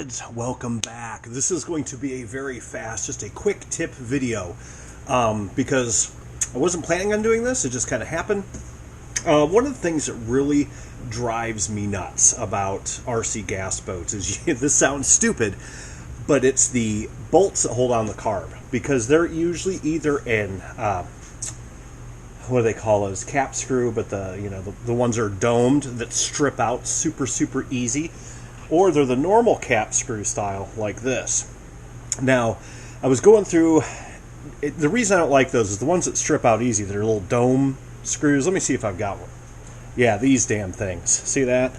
kids, welcome back. This is going to be a very fast, just a quick tip video because I wasn't planning on doing this. It just kind of happened. One of the things that really drives me nuts about RC gas boats is, this sounds stupid, but it's the bolts that hold on the carb, because they're usually either in what do they call those, cap screw, but the ones that are domed that strip out super easy, or they're the normal cap screw style like this. Now, I was going through it, the reason I don't like those is the ones that strip out easy. They're little dome screws. Let me see if I've got one. Yeah, these damn things. See that?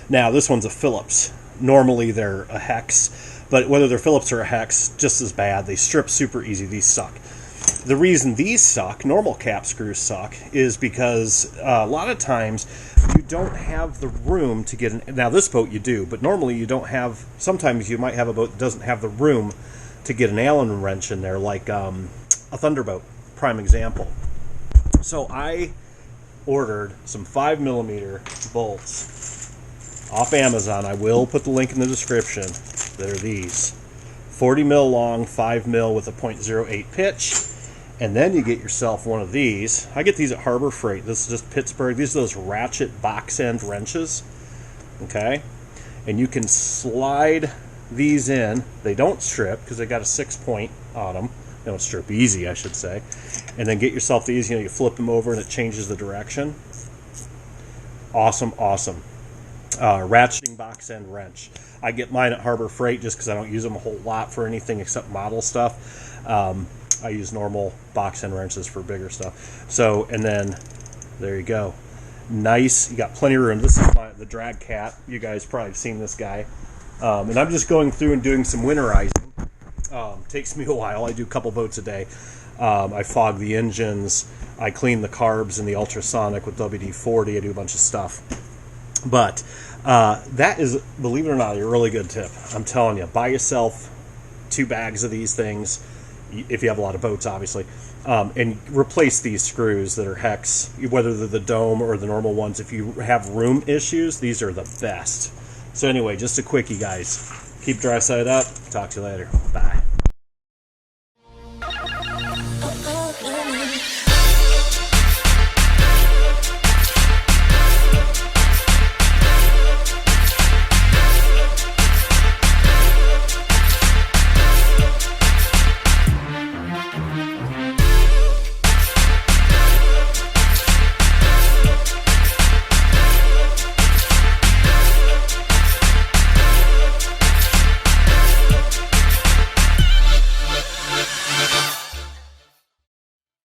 Now, this one's a Phillips. Normally they're a hex, but whether they're Phillips or a hex, just as bad. They strip super easy. These suck. The reason these suck, normal cap screws suck, is because a lot of times you don't have the room to get now this boat you do, but normally you don't have, sometimes you might have a boat that doesn't have the room to get an Allen wrench in there, like a Thunderboat, prime example. So I ordered some 5mm bolts off Amazon. I will put the link in the description. That are these 40mm long, 5mm with a .08 pitch. And then you get yourself one of these. I get these at Harbor Freight. This is just Pittsburgh. These are those ratchet box end wrenches. Okay? And you can slide these in. They don't strip because they got a 6-point on them. They don't strip easy, I should say. And then get yourself these. You flip them over and it changes the direction. Awesome. Ratcheting box end wrench. I get mine at Harbor Freight just because I don't use them a whole lot for anything except model stuff. I use normal box end wrenches for bigger stuff. So, and then there you go. Nice. You got plenty of room. This is the Drag Cat. You guys probably have seen this guy. And I'm just going through and doing some winterizing. Takes me a while. I do a couple boats a day. I fog the engines. I clean the carbs in the ultrasonic with WD-40. I do a bunch of stuff. But that is, believe it or not, a really good tip. I'm telling you, buy yourself 2 bags of these things, if you have a lot of boats, obviously, and replace these screws that are hex, whether they're the dome or the normal ones. If you have room issues, these are the best. So anyway, just a quickie, guys. Keep dry side up. Talk to you later. Bye.